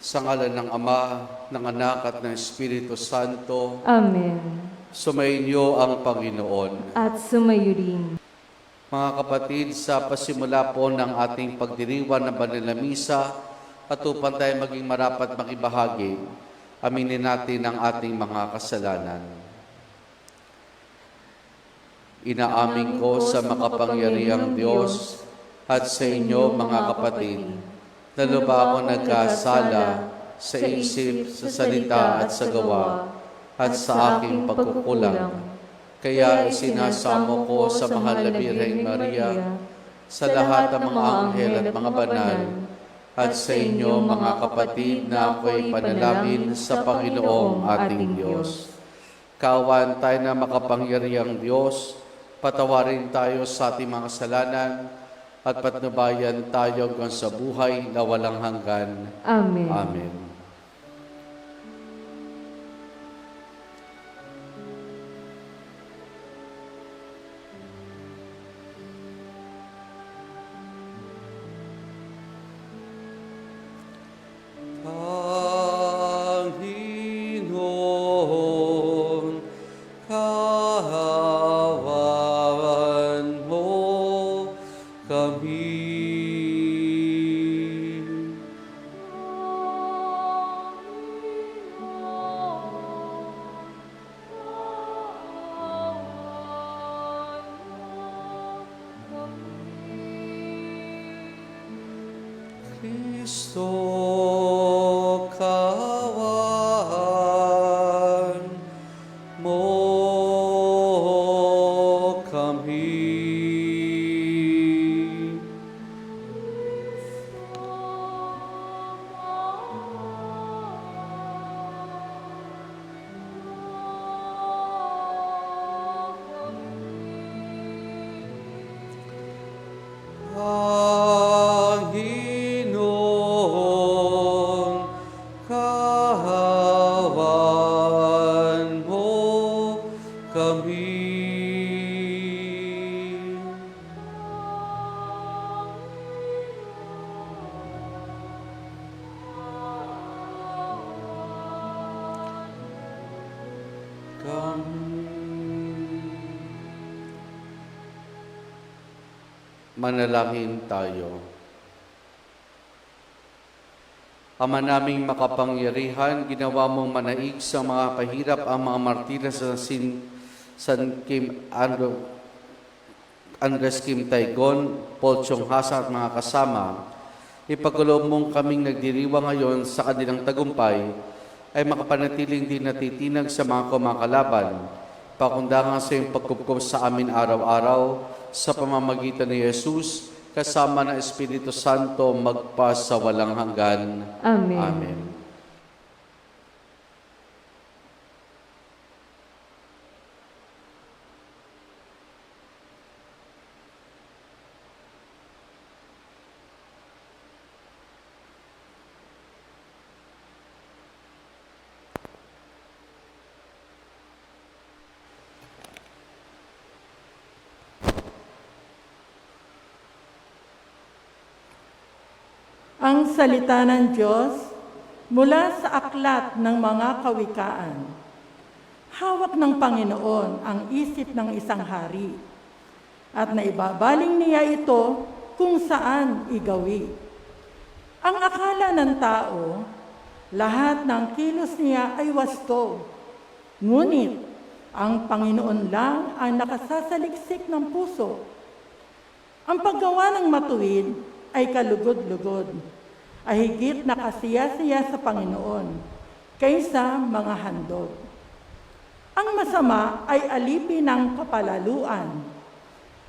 Sa ngalan ng Ama, ng Anak at ng Espiritu Santo. Amen. Sumainyo ang Panginoon. At sumayo rin. Mga kapatid, sa pasimula po ng ating pagdiriwang ng banal na misa, at upang tayo maging marapat makibahagi, aminin natin ang ating mga kasalanan. Inaamin ko sa makapangyarihang Diyos at sa inyo mga kapatid, na lubha ako nagkasala sa isip, sa salita at sa gawa, at sa aking pagkukulang. Kaya isinasamo ko sa mahal na Birheng Maria, sa lahat ng mga anghel at mga banal, at sa inyo mga kapatid na ako'y panalangin sa Panginoong ating Diyos. Kaawaan tayo na makapangyarihang Diyos, patawarin tayo sa ating mga kasalanan, at patnubayan tayo hanggang sa buhay na walang hanggan. Amen. Amen. Panginoon, kaawaan mo kami. Kristo, kaawaan mo kami. Panginoon, kaawaan mo kami. Manalangin tayo. Ama naming makapangyarihan, ginawa mong manaig sa mga kahirap ang mga martira sa San Kim Andres Kim Taygon, Paul Chong Hasa at mga kasama. Ipagkaloob mong kaming nagdiriwang ngayon sa kanilang tagumpay ay makapanatiling din natitinag sa mga kumakalaban, pakundangan sa iyong pagkupkup sa amin araw-araw sa pamamagitan ni Jesus, kasama ng Espiritu Santo, magpa sa walang hanggan. Amen. Amen. Ang salita ng Diyos mula sa aklat ng mga kawikaan. Hawak ng Panginoon ang isip ng isang hari, at naibabaling niya ito kung saan igawi. Ang akala ng tao, lahat ng kilos niya ay wasto. Ngunit, ang Panginoon lang ang nakasasaliksik ng puso. Ang paggawa ng matuwid ay kalugod-lugod, ay higit na kasiya-siya sa Panginoon kaysa mga handog. Ang masama ay alipin ng kapalaluan.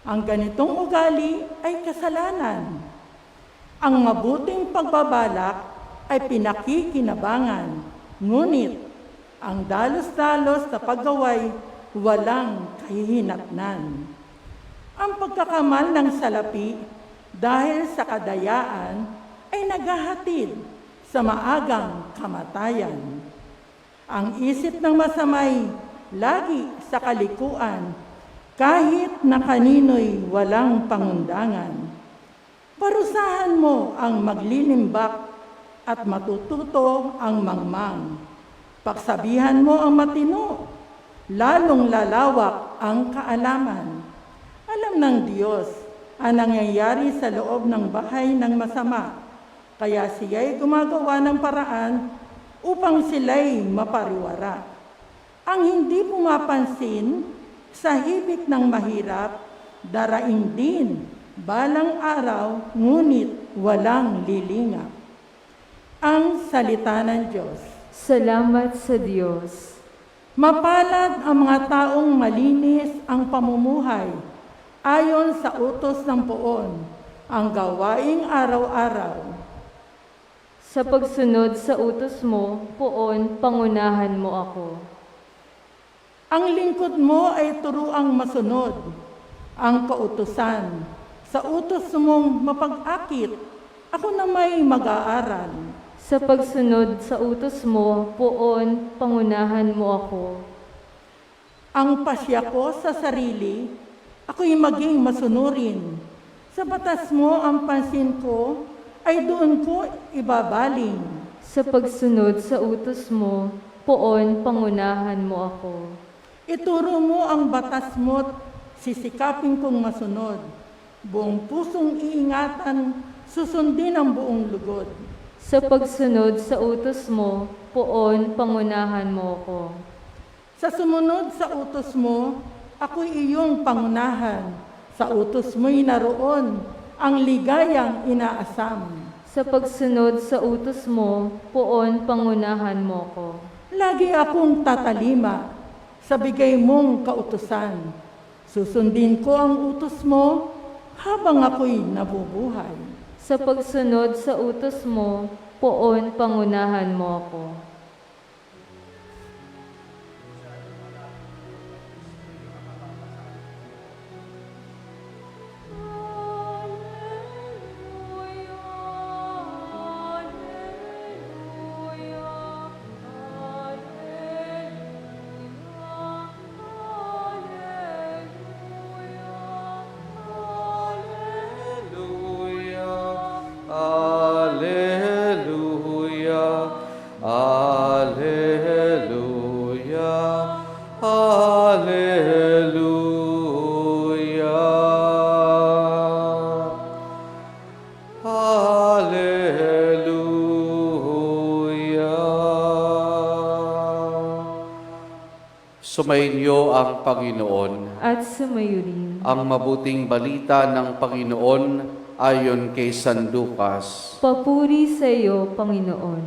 Ang ganitong ugali ay kasalanan. Ang mabuting pagbabalak ay pinakikinabangan, ngunit ang dalos-dalos na paggaway walang kahihinatnan. Ang pagkakamal ng salapi dahil sa kadayaan ay naghahatid sa maagang kamatayan. Ang isip ng masamay lagi sa kalikuan, kahit na kanino'y walang pangundangan. Parusahan mo ang maglilimbak at matututo ang mangmang. Pagsabihan mo ang matino, lalong lalawak ang kaalaman. Alam ng Diyos ang nangyayari sa loob ng bahay ng masama, kaya siya'y gumagawa ng paraan upang sila'y mapariwara. Ang hindi pumapansin sa hibik ng mahirap, daraing din balang araw, ngunit walang lilingap. Ang salita ng Diyos. Salamat sa Diyos. Mapalad ang mga taong malinis ang pamumuhay, ayon sa utos ng poon, ang gawaing araw-araw. Sa pagsunod sa utos mo, poon, pangunahan mo ako. Ang lingkod mo ay turuang masunod, ang kautusan. Sa utos mong mapag-akit, ako na may mag-aaral. Sa pagsunod sa utos mo, poon, pangunahan mo ako. Ang pasya ko sa sarili, ako'y maging masunurin. Sa batas mo ang pansin ko, ay doon ko ibabaling. Sa pagsunod sa utos mo, poon, pangunahan mo ako. Ituro mo ang batas mo't sisikapin kong masunod. Buong pusong iingatan, susundin ang buong lugod. Sa pagsunod sa utos mo, poon, pangunahan mo ako. Sa sumunod sa utos mo, ako'y iyong pangunahan. Sa utos mo'y naroon ang ligayang inaasam. Sa pagsunod sa utos mo, poon, pangunahan mo ako. Lagi akong tatalima sa bigay mong kautusan. Susundin ko ang utos mo habang ako'y nabubuhay. Sa pagsunod sa utos mo, poon, pangunahan mo ako. Sumainyo ang Panginoon. At sumayo rin. Ang mabuting balita ng Panginoon ayon kay San Lucas. Papuri sa iyo, Panginoon.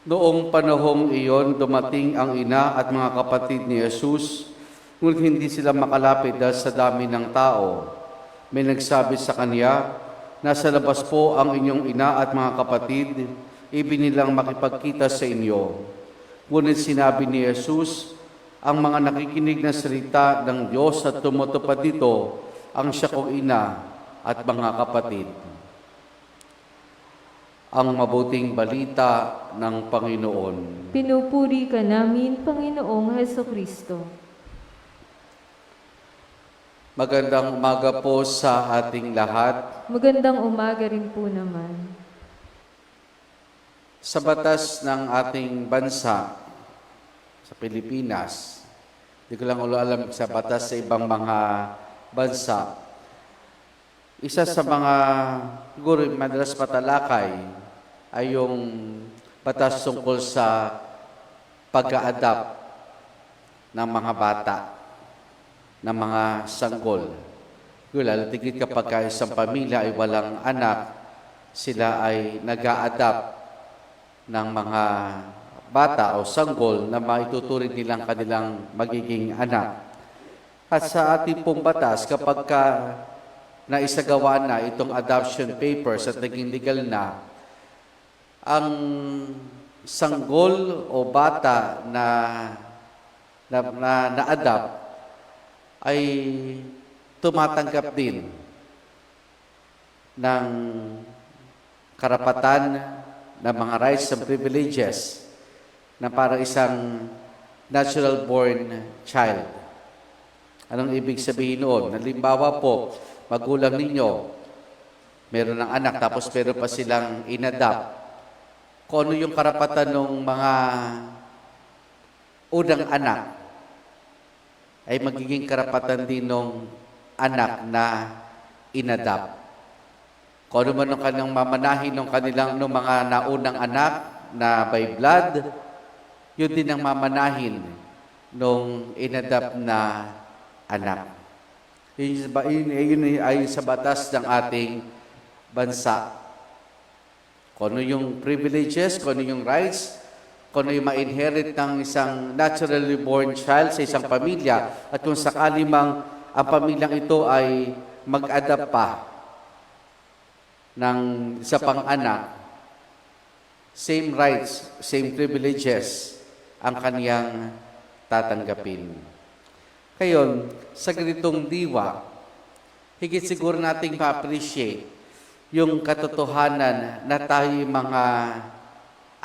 Noong panahong iyon, dumating ang ina at mga kapatid ni Jesus, ngunit hindi sila makalapit dahil sa dami ng tao. May nagsabi sa kanya, nasa labas po ang inyong ina at mga kapatid, ibinilang makipagkita sa inyo. Ngunit sinabi ni Jesus, ang mga nakikinig ng salita ng Diyos at tumutupad dito, ang siya kong ina at mga kapatid. Ang mabuting balita ng Panginoon. Pinupuri ka namin, Panginoong Hesukristo. Magandang umaga po sa ating lahat. Magandang umaga rin po naman. Sa batas ng ating bansa, sa Pilipinas, hindi ko lang alam sa batas sa ibang mga bansa, isa sa mga siguro madalas patalakay ay yung batas tungkol sa pag-a-adapt ng mga bata, ng mga sanggol. Lalo tigit kapag isang pamilya ay walang anak, sila ay nag-a-adapt ng mga bata o sanggol na maituturing nilang kanilang magiging anak. At sa ating pong batas, kapag naisagawa na itong adoption papers at naging legal na, ang sanggol o bata na adopt ay tumatanggap din ng karapatan ng mga rights and privileges na para isang natural-born child. Anong ibig sabihin noon? Halimbawa po, magulang ninyo meron ng anak, tapos meron pa silang inadapt. Kung ano yung karapatan ng mga unang anak, ay magiging karapatan din ng anak na inadapt. Kung ano man ang kanilang mamanahin ng kanilang ng mga naunang anak na by blood, yun din ang mamanahin nung inadapt na anak. Yun ay sa batas ng ating bansa. Kung ano yung privileges, kung ano yung rights, kung ano yung ma-inherit ng isang naturally born child sa isang pamilya, at kung sakali mang ang pamilyang ito ay mag-adapt pa ng isa pang anak, same rights, same privileges ang kaniyang tatanggapin. Ngayon, sa ganitong diwa, higit siguro nating ma-appreciate yung katotohanan na tayo mga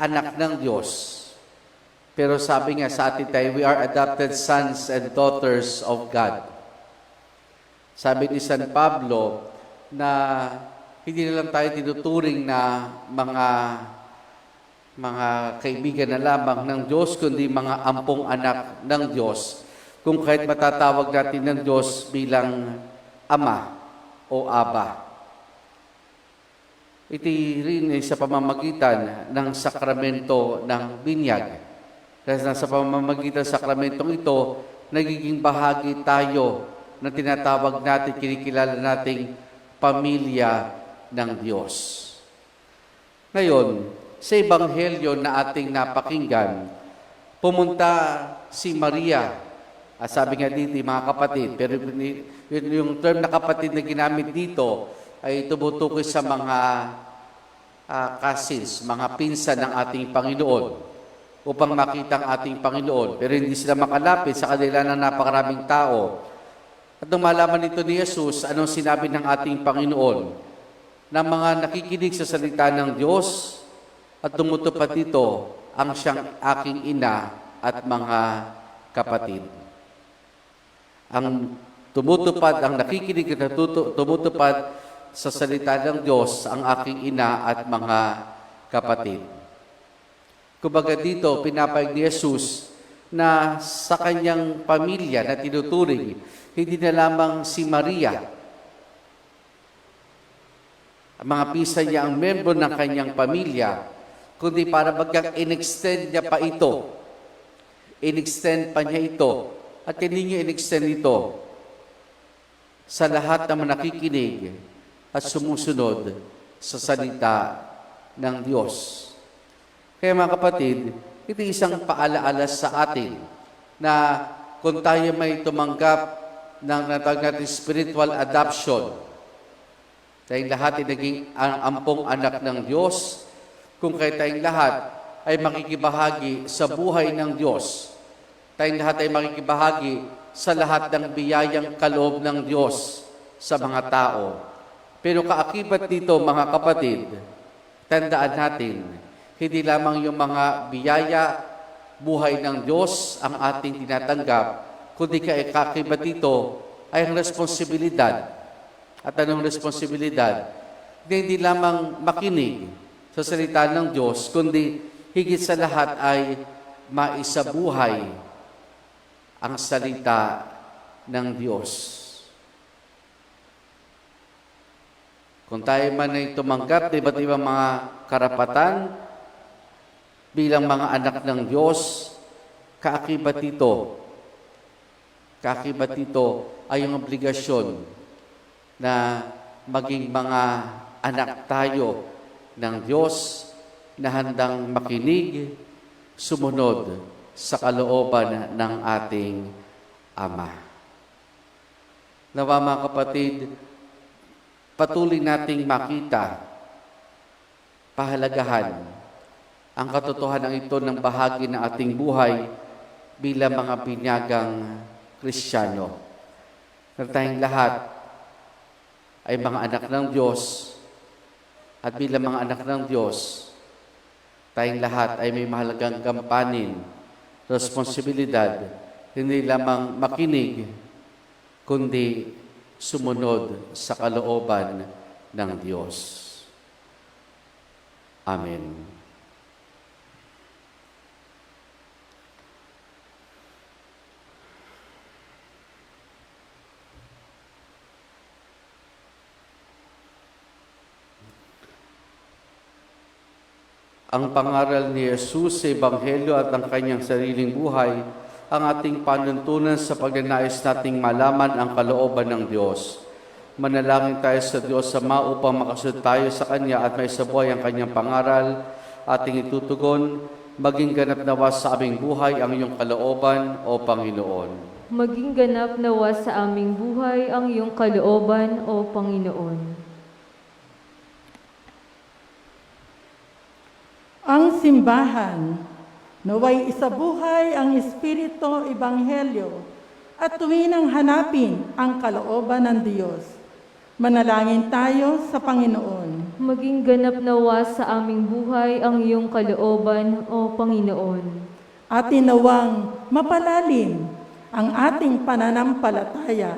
anak ng Diyos. Pero sabi nga sa atin tayo, we are adopted sons and daughters of God. Sabi ni San Pablo na hindi na lang tayo tinuturing na mga kaibigan na lamang ng Diyos, kundi mga ampong anak ng Diyos. Kung kahit matatawag natin ng Diyos bilang Ama o Aba. Ito rin sa pamamagitan ng sakramento ng binyag. Dahil sa pamamagitan ng sakramentong ito, nagiging bahagi tayo na tinatawag natin, kinikilala nating pamilya ng Diyos. Ngayon, sa Ebanghelyo na ating napakinggan, pumunta si Maria. Sabi nga dito, mga kapatid, pero yung term na kapatid na ginamit dito ay tumutukoy sa mga cousins, mga pinsan ng ating Panginoon upang makita ang ating Panginoon. Pero hindi sila makalapit sa kanila ng napakaraming tao. At nung malaman nito ni Jesus, anong sinabi ng ating Panginoon? Na mga nakikinig sa salita ng Diyos at tumutupad dito ang siyang aking ina at mga kapatid. Ang tumutupad, ang nakikinig at tumutupad sa salita ng Diyos, ang aking ina at mga kapatid. Kumbaga dito, pinapayag ni Jesus na sa kanyang pamilya na tinuturing, hindi na lamang si Maria, ang mga pinsan niya ang membro ng kanyang pamilya, kundi para bagang in-extend niya pa ito. In-extend pa niya ito. At hindi niya in-extend ito sa lahat ng nakikinig at sumusunod sa salita ng Diyos. Kaya mga kapatid, ito isang paalaala sa atin na kung tayo may tumanggap ng natawag natin spiritual adoption, tayong lahat ay naging ampong anak ng Diyos, kung kayo tayong lahat ay makikibahagi sa buhay ng Diyos, tayong lahat ay makikibahagi sa lahat ng biyayang kaloob ng Diyos sa mga tao. Pero kaakibat dito, mga kapatid, tandaan natin, hindi lamang yung mga biyaya, buhay ng Diyos ang ating tinatanggap, kundi kaakibat dito ay ang responsibilidad. At anong responsibilidad? Hindi lamang makinig sa salita ng Diyos, kundi higit sa lahat ay maisabuhay ang salita ng Diyos. Kung tayo man ay tumanggap ng iba't ibang mga karapatan bilang mga anak ng Diyos, kaakibat dito ay yung obligasyon na maging mga anak tayo ng Diyos na handang makinig, sumunod sa kalooban ng ating Ama. Nawa mga kapatid, patuloy nating makita, pahalagahan, ang katotohanan ito ng bahagi ng ating buhay bilang mga binyagang Kristiyano. Na tayong lahat ay mga anak ng Diyos at bilang mga anak ng Diyos, tayong lahat ay may mahalagang gampanin, responsibilidad, hindi lamang makinig, kundi sumunod sa kalooban ng Diyos. Amen. Ang pangaral ni Jesus sa Ebanghelyo at ang kanyang sariling buhay ang ating panuntunan sa pagnanais nating malaman ang kalooban ng Diyos. Manalangin tayo sa Diyos Ama upang makasunod tayo sa Kanya at may sabuhay ang Kanyang pangaral, ating itutugon, maging ganap nawa sa aming buhay ang iyong kalooban, O Panginoon. Maging ganap nawa sa aming buhay ang iyong kalooban, O Panginoon. Ang simbahan, naway isabuhay ang Espiritu Ebanghelyo at tuwinang hanapin ang kalooban ng Diyos. Manalangin tayo sa Panginoon. Maging ganap nawa sa aming buhay ang iyong kalooban, O Panginoon. Atin nawang mapalalim ang ating pananampalataya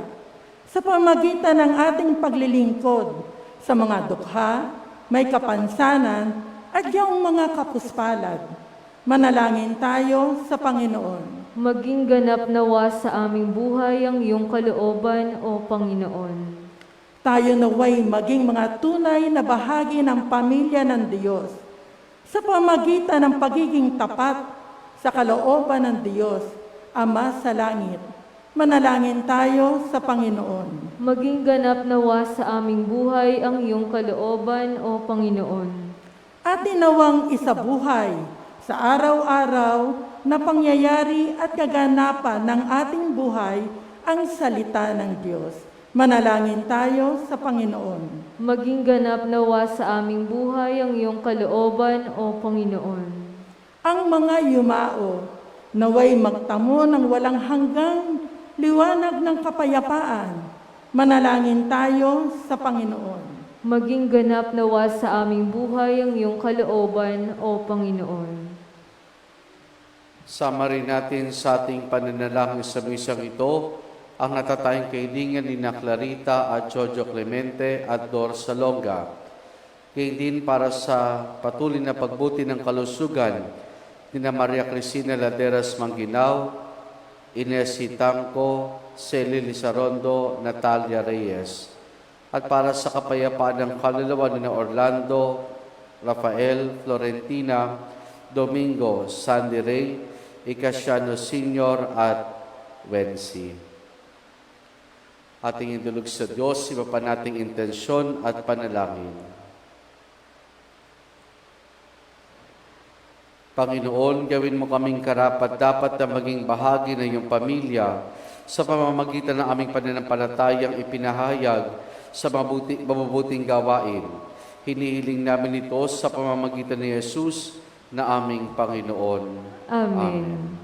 sa pamagitan ng ating paglilingkod sa mga dukha, may kapansanan, at yung mga kapuspalad. Manalangin tayo sa Panginoon. Maging ganap nawa sa aming buhay ang iyong kalooban, O Panginoon. Tayo naway maging mga tunay na bahagi ng pamilya ng Diyos sa pamagitan ng pagiging tapat sa kalooban ng Diyos, Ama sa langit. Manalangin tayo sa Panginoon. Maging ganap nawa sa aming buhay ang iyong kalooban, O Panginoon. Atin nawang isabuhay sa araw-araw na pangyayari at kaganapan ng ating buhay ang salita ng Diyos. Manalangin tayo sa Panginoon. Maging ganap nawa sa aming buhay ang iyong kalooban, O Panginoon. Ang mga yumao, naway magtamo ng walang hanggang liwanag ng kapayapaan. Manalangin tayo sa Panginoon. Maging ganap nawa sa aming buhay ang iyong kalooban, O Panginoon. Sama rin natin sa ating pananalangin sa misang ito ang natatayong kailingan ni Clarita at Jojo Clemente at Dor Salonga. Kaya din para sa patuloy na pagbuti ng kalusugan ni Maria Cristina Laderas Mangginaw, Ines Hitangco, Celi Lizarondo, Natalia Reyes. At para sa kapayapaan ng kaluluwa ni Orlando, Rafael, Florentina, Domingo, Sandy Ray, Icasiano Sr. at Wency. Ating indulog sa Diyos, iba pa nating intensyon at panalangin. Panginoon, gawin mo kaming karapat-dapat na maging bahagi ng iyong pamilya sa pamamagitan ng aming pananampalatayang ipinahayag sa mabubuting gawain. Hinihiling namin ito sa pamamagitan ni Jesus na aming Panginoon. Amen.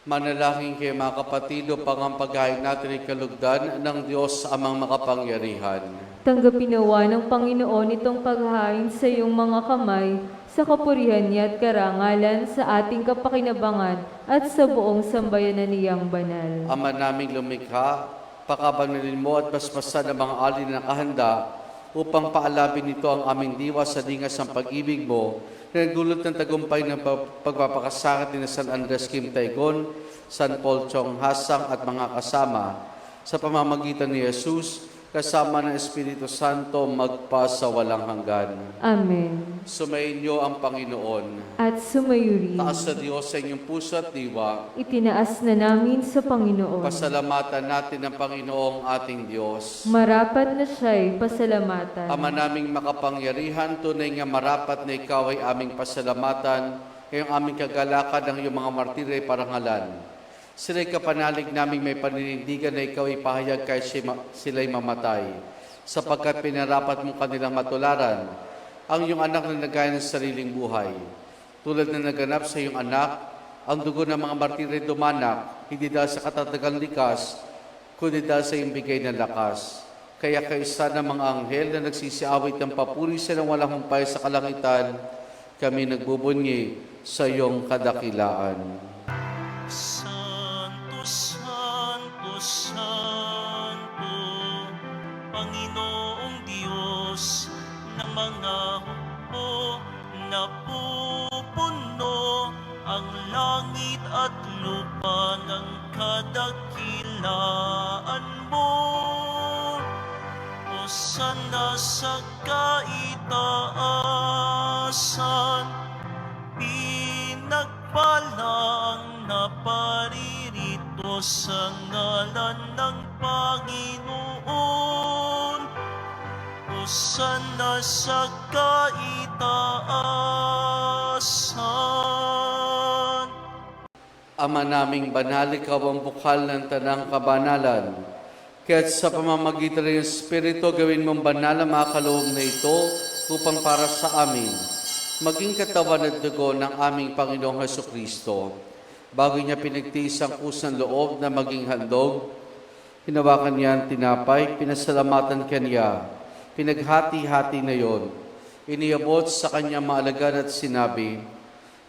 Manalangin kayo mga kapatid upang ang paghain natin ay kalugdan ng Diyos amang makapangyarihan. Tanggapin nawa ng Panginoon itong paghain sa iyong mga kamay, sa kapurihan niya at karangalan, sa ating kapakinabangan at sa buong sambayanan niyang banal. Ama naming lumikha, pakabanalin mo at basbasan ang mga alin na nakahanda upang paalabin nito ang aming diwa sa dingas ng pag-ibig mo, na nagdulot ng tagumpay ng pagpapakasakit ni San Andres Kim Taygon, San Paul Chong Hasang at mga kasama sa pamamagitan ni Jesus, kasama ng Espiritu Santo magpa sa walang hanggan. Amen. Sumainyo ang Panginoon. At sumayuri, Taas sa Diyos sa inyong puso at diwa. itinaas na namin sa Panginoon. Pasalamatan natin ang Panginoong ating Diyos. Marapat na siya'y pasalamatan. Ama naming makapangyarihan, tunay nga marapat na ikaw ay aming pasalamatan, ngayong aming kagalakan ng iyong mga martir ay parangalan. Sila'y kapanalig naming may paninindigan na ikaw ipahayag kahit sila'y mamatay, sapagkat pinarapat mo kanilang matularan ang iyong anak na nagaya ng sariling buhay. Tulad na naganap sa iyong anak, ang dugo ng mga martir ay dumanak, hindi dahil sa katatagang likas, kundi dahil sa iyong bigay ng lakas. Kaya kaisa ng mga anghel na nagsisiawit ng papuri sa ng walang humpay sa kalangitan, kami nagbubunyi sa iyong kadakilaan. Santo, Santo, Santo, Panginoong Diyos ng mga hukbo, napupuno ang langit at lupa ng kadakilaan mo. Hosana sa kaitaasan, pinagpalang naparirito sa ngalan ng Panginoon. Hosana sa kaitaasan. Ama naming banal, ikaw ang bukal ng tanang kabanalan. Kaya't sa pamamagitan ng Espiritu, gawin mong banal ang mga kaloob na ito upang para sa amin maging katawan at dugo ng aming Panginoong Hesukristo. Bago niya pinagtiis ang kusang loob na maging handog, hinawakan niya ang tinapay, pinasalamatan kanya, pinaghati-hati na yon. Iniabot sa kanyang mga alagad at sinabi,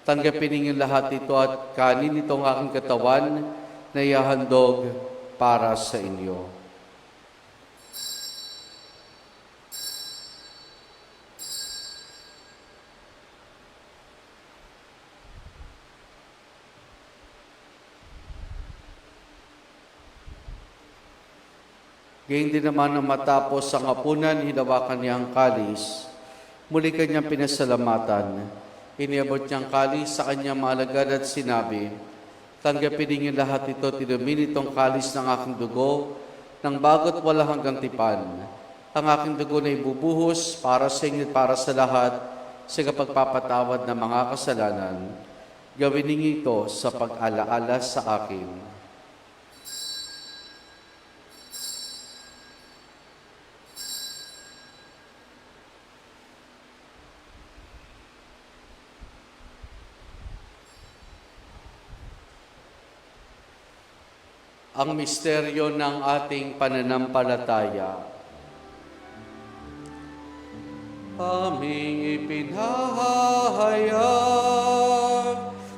tanggapin ninyong lahat ito at kanin itong aking katawan na ihahandog para sa inyo. Gayun din naman nang matapos ang hapunan, hinawakan niya ang kalis. Muli kanyang pinasalamatan. Iniabot niyang kalis sa kanyang malagad at sinabi, tanggapin ninyo lahat ito, tinumin itong kalis ng aking dugo, ng bago't wala hanggang tipan. Ang aking dugo na ibubuhos para sa inyo at para sa lahat, sa kapagpapatawad ng mga kasalanan. Gawin ninyo ito sa pag-alaala sa akin. Ang misteryo ng ating pananampalataya. Aming ipinahayag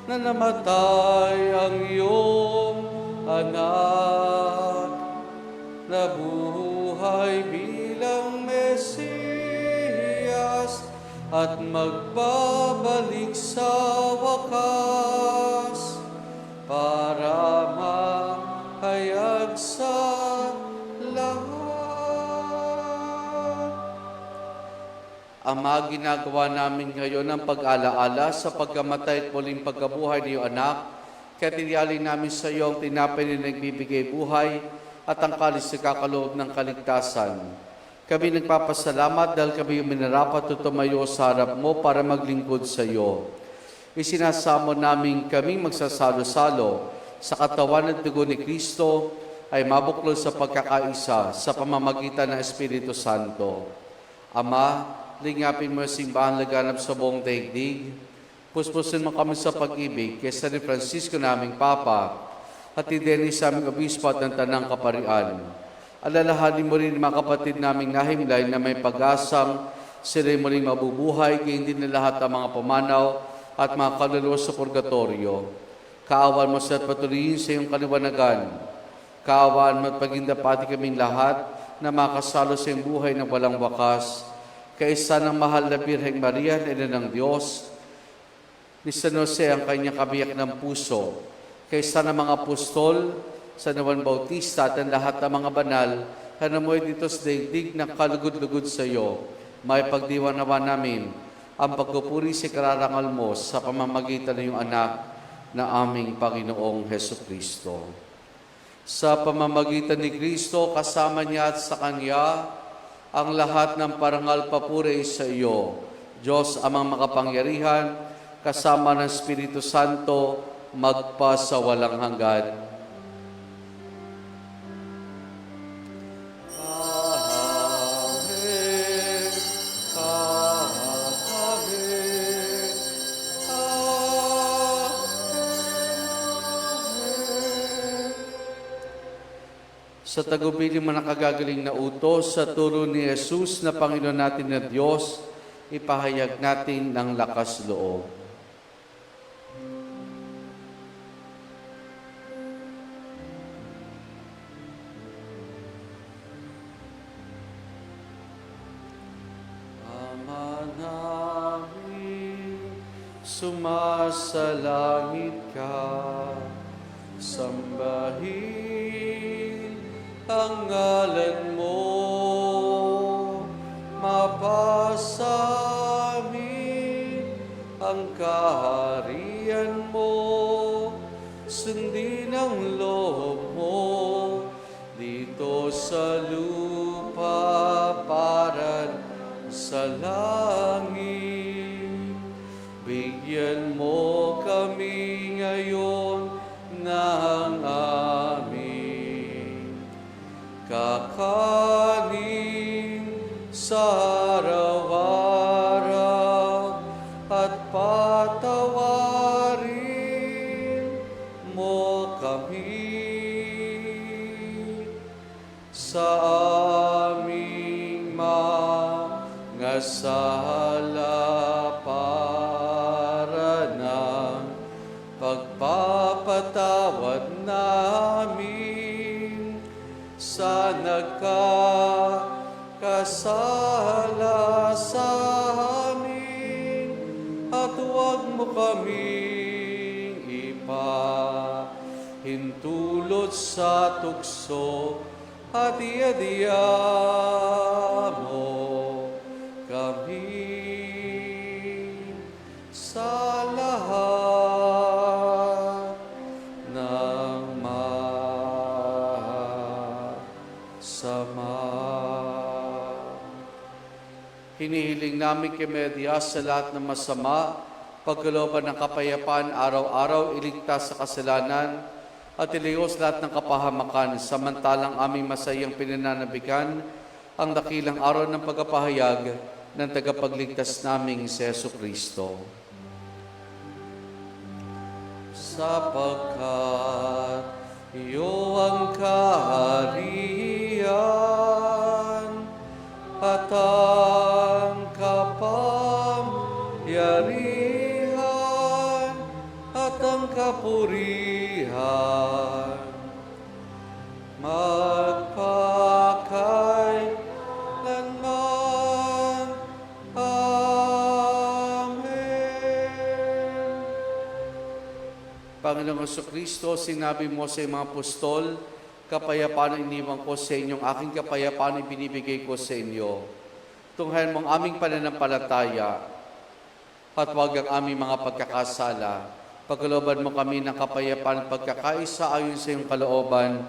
na namatay ang iyong anak, na buhay bilang Mesiyas at magbabalik sa wakas para hayag sa lahat. Ama, ginagawa namin ngayon ang pag-alaala sa pagkamatay at muling pagkabuhay ni iyong anak, kaya tiniyali namin sa iyo ang tinapay na nagbibigay buhay at ang kalis na kakaloob ng kaligtasan. Kami nagpapasalamat dahil kami yung minarapat at tumayo sa harap mo para maglingkod sa iyo. Isinasamo namin kaming magsasalo-salo sa katawan at dugo ni Kristo ay mabuklod sa pagkakaisa sa pamamagitan ng Espiritu Santo. Ama, lingapin mo ang simbahan laganap sa buong daigdig. Puspusin mo kami sa pag-ibig kay San Francisco naming Papa, at ideni sa aming obispo at ng tanang kaparian. Alalahanin mo rin mga kapatid naming nahimlay na may pag-asang sila'y muling mabubuhay, gayon din na lahat ng mga pumanaw at mga kaluluwa sa purgatorio. Kaawan mo sa patuloyin sa iyong kaliwanagan. Kaawaan mo at pagindapati kaming lahat na makasalo sa iyong buhay na walang wakas. Kaisa ng mahal na Birheng Maria, Ina ng Diyos, ni San Jose ang kanyang kabiyak ng puso, kaisa ng mga apostol, sa Juan Bautista at ang lahat ng mga banal, kanamoy dito sa daigdig ng kalugod-lugod sa iyo, may pagdiwa naman namin ang pagpupuri sa kararangal mo sa pamamagitan ng iyong anak na aming Panginoong Heso Kristo. Sa pamamagitan ni Kristo, kasama niya at sa Kanya, ang lahat ng parangal papuri sa iyo, Diyos amang makapangyarihan, kasama ng Espiritu Santo, magpa sa walang hanggan. Sa tagubilin mo nakagagaling na utos, sa turo ni Jesus na Panginoon natin na Diyos, ipahayag natin ng lakas loob. Ama namin, sumasalangit ka, sambahin ang ngalan mo, mapasamin ang kaharian mo, sundin ang loob mo, dito sa lupa para sa langit. Bigyan mo kami ngayon ng amin kakanin sa araw-araw at patawarin mo kami sa aming mga sala para ng pagpapatawad namin sa nagkakasala sa amin, at huwag mo kaming ipahintulot sa tukso, at iadya mo kami sa lahat ng sama. Hinihiling namin kay Media sa lahat ng masama, pagkalooban ng kapayapaan araw-araw, iligtas sa kasalanan, at iligos lahat ng kapahamakan, samantalang aming masayang pinananabikan ang dakilang araw ng pagpapahayag ng tagapagligtas naming si Jesu Kristo. Sapagkat iyo ang kaharian at ang kapangyarihan at ang kapurihan magpakailanman. Amen. Panginoong Jesucristo, sinabi mo sa mga apostol, kapayapaan ang iniwan ko sa inyong aking kapayapaan ang binibigay ko sa inyo. Tunghayan mo ang aming pananampalataya at huwag ang aming mga pagkakasala. Pagkalooban mo kami ng kapayapaan at pagkakaisa ayon sa iyong kalooban,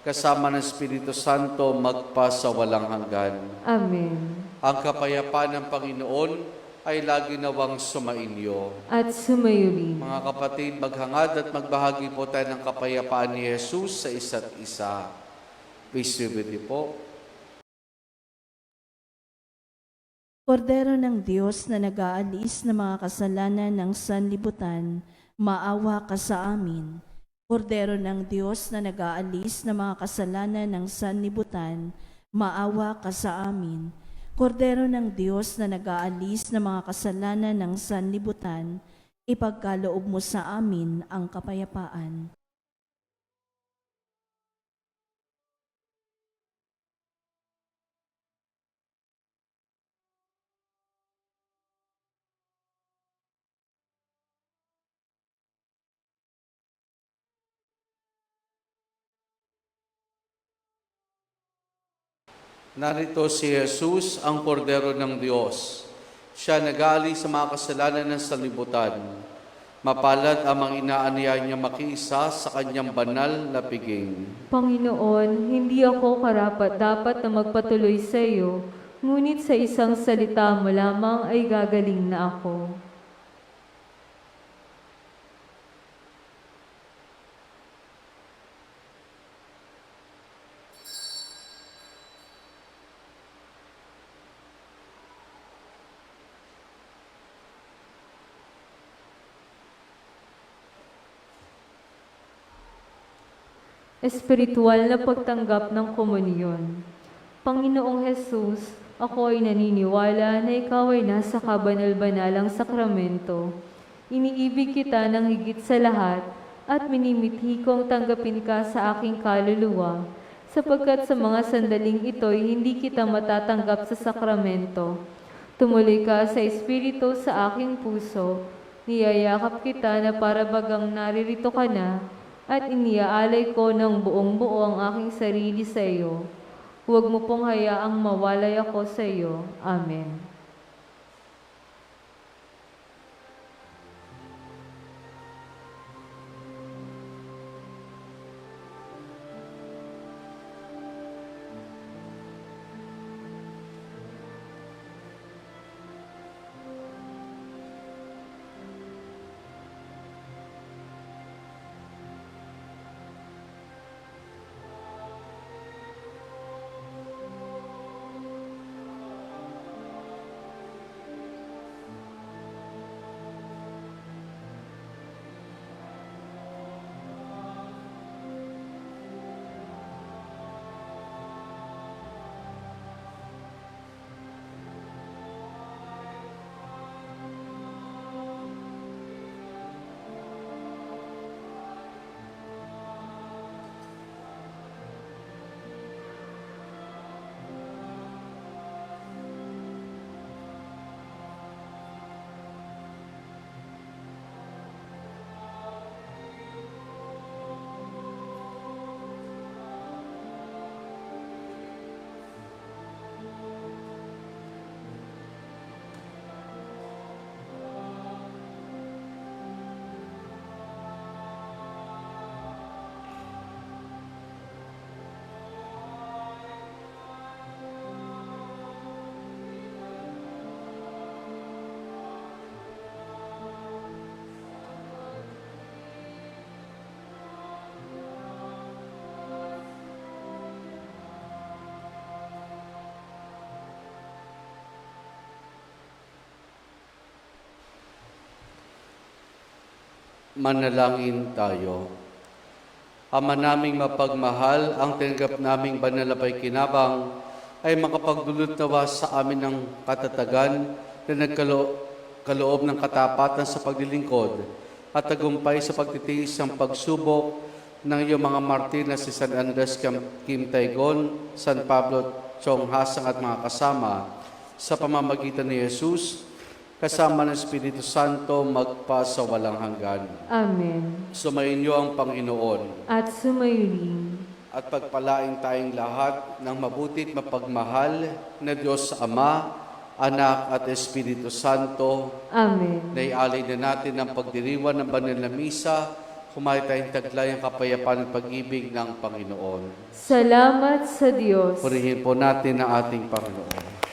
kasama ng Espiritu Santo magpa sa walang hanggan. Amen. Ang kapayapaan ng Panginoon ay lagi nawang sumainyo. At sumayo rin. Mga kapatid, maghangad at magbahagi po tayo ng kapayapaan ni Jesus sa isa't isa. Peace be with you po. Kordero ng Diyos na nag-aalis ng mga kasalanan ng sanlibutan, maawa ka sa amin. Kordero ng Diyos na nag-aalis ng mga kasalanan ng sanlibutan, maawa ka sa amin. Kordero ng Diyos na nag-aalis ng mga kasalanan ng sanlibutan, ipagkaloob mo sa amin ang kapayapaan. Narito si Jesus, ang kordero ng Diyos. Siya nag-aalis sa mga kasalanan ng sanlibutan. Mapalad ang mga inaaniya niya makiisa sa kanyang banal na piging. Panginoon, hindi ako karapat-dapat na magpatuloy sa iyo, ngunit sa isang salita mo lamang ay gagaling na ako. Espiritual na pagtanggap ng komunyon. Panginoong Jesus, ako ay naniniwala na ikaw ay nasa kabanal-banalang sakramento. Iniibig kita ng higit sa lahat at minimithi kong tanggapin ka sa aking kaluluwa, sapagkat sa mga sandaling ito'y hindi kita matatanggap sa sakramento. Tumuloy ka sa Espiritu sa aking puso, niyayakap kita na para bagang naririto ka na, at iniaalay ko ng buong buo ang aking sarili sa iyo. Huwag mo pong hayaang mawalay ako sa iyo. Amen. Manalangin tayo. Ama naming mapagmahal, ang tinanggap naming banal na pakikinabang ay makapagdulot nawa sa amin ng katatagan na nagkaloob ng katapatan sa paglilingkod at tagumpay sa pagtitiis ng pagsubok ng iyong mga martir na si San Andres Kim Taygon, San Pablo Chong Hasang at mga kasama sa pamamagitan ni Jesus, kasama ng Espiritu Santo magpa sa walang hanggan. Amen. Sumainyo ang Panginoon At sumaylin. at pagpalain tayong lahat ng mabuti't mapagmahal na Diyos Ama, Anak at Espiritu Santo. Amen. Naialay na natin ang pagdiriwan ng banal na misa, kumain tayong taglay ang kapayapaan at pag-ibig ng Panginoon. Salamat sa Diyos. Purihin po natin ang ating Panginoon.